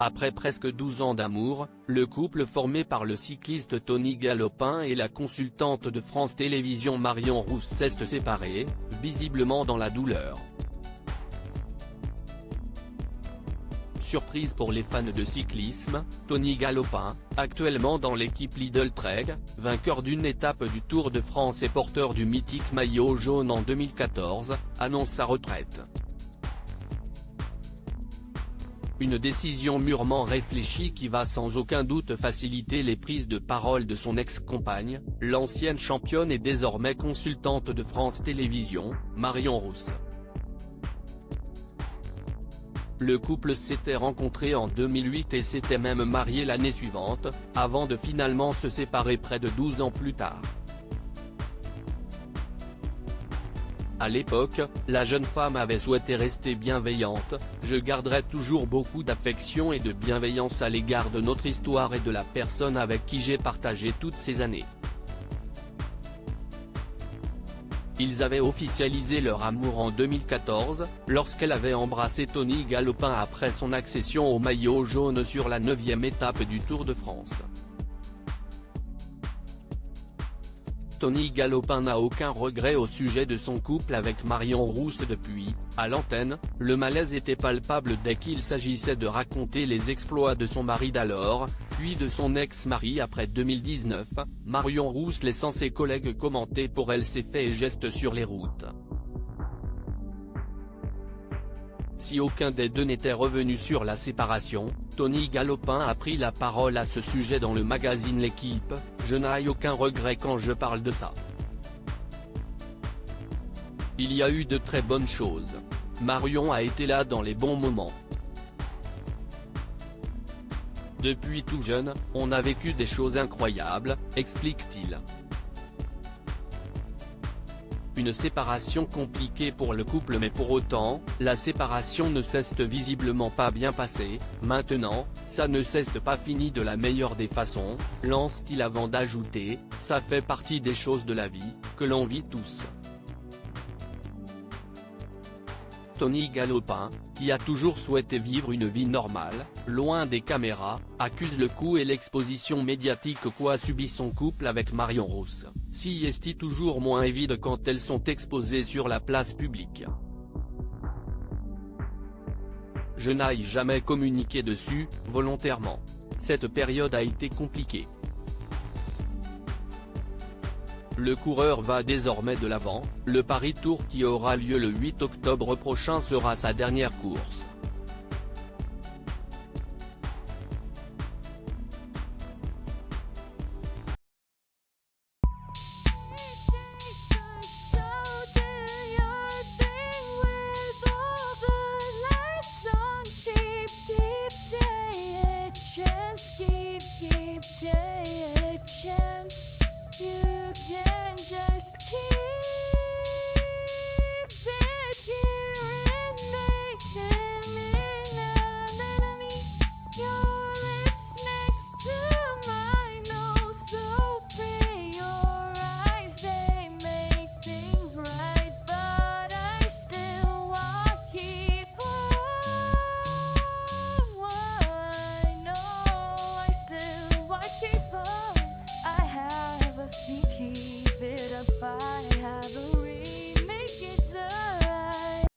Après presque 12 ans d'amour, le couple formé par le cycliste Tony Galopin et la consultante de France Télévisions Marion Rousse s'est séparé, visiblement dans la douleur. Surprise pour les fans de cyclisme, Tony Galopin, actuellement dans l'équipe Lidl Trek, vainqueur d'une étape du Tour de France et porteur du mythique maillot jaune en 2014, annonce sa retraite. Une décision mûrement réfléchie qui va sans aucun doute faciliter les prises de parole de son ex-compagne, l'ancienne championne et désormais consultante de France Télévisions, Marion Rousse. Le couple s'était rencontré en 2008 et s'était même marié l'année suivante, avant de finalement se séparer près de 12 ans plus tard. À l'époque, la jeune femme avait souhaité rester bienveillante: « Je garderai toujours beaucoup d'affection et de bienveillance à l'égard de notre histoire et de la personne avec qui j'ai partagé toutes ces années. » Ils avaient officialisé leur amour en 2014, lorsqu'elle avait embrassé Tony Galopin après son accession au maillot jaune sur la 9e étape du Tour de France. Tony Galopin n'a aucun regret au sujet de son couple avec Marion Rousse depuis. À l'antenne, le malaise était palpable dès qu'il s'agissait de raconter les exploits de son mari d'alors, puis de son ex-mari après 2019, Marion Rousse laissant ses collègues commenter pour elle ses faits et gestes sur les routes. Si aucun des deux n'était revenu sur la séparation, Tony Galopin a pris la parole à ce sujet dans le magazine L'Équipe: « Je n'ai aucun regret quand je parle de ça. Il y a eu de très bonnes choses. Marion a été là dans les bons moments. Depuis tout jeune, on a vécu des choses incroyables », explique-t-il. Une séparation compliquée pour le couple, mais pour autant, la séparation ne s'est visiblement pas bien passée. « Maintenant, ça ne s'est pas fini de la meilleure des façons », lance-t-il avant d'ajouter: « Ça fait partie des choses de la vie, que l'on vit tous. » Tony Galopin, qui a toujours souhaité vivre une vie normale, loin des caméras, accuse le coup et l'exposition médiatique qu'a subi son couple avec Marion Rousse. Si est toujours moins évident quand elles sont exposées sur la place publique. Je n'ai jamais communiqué dessus, volontairement. Cette période a été compliquée. Le coureur va désormais de l'avant, le Paris Tour qui aura lieu le 8 octobre prochain sera sa dernière course.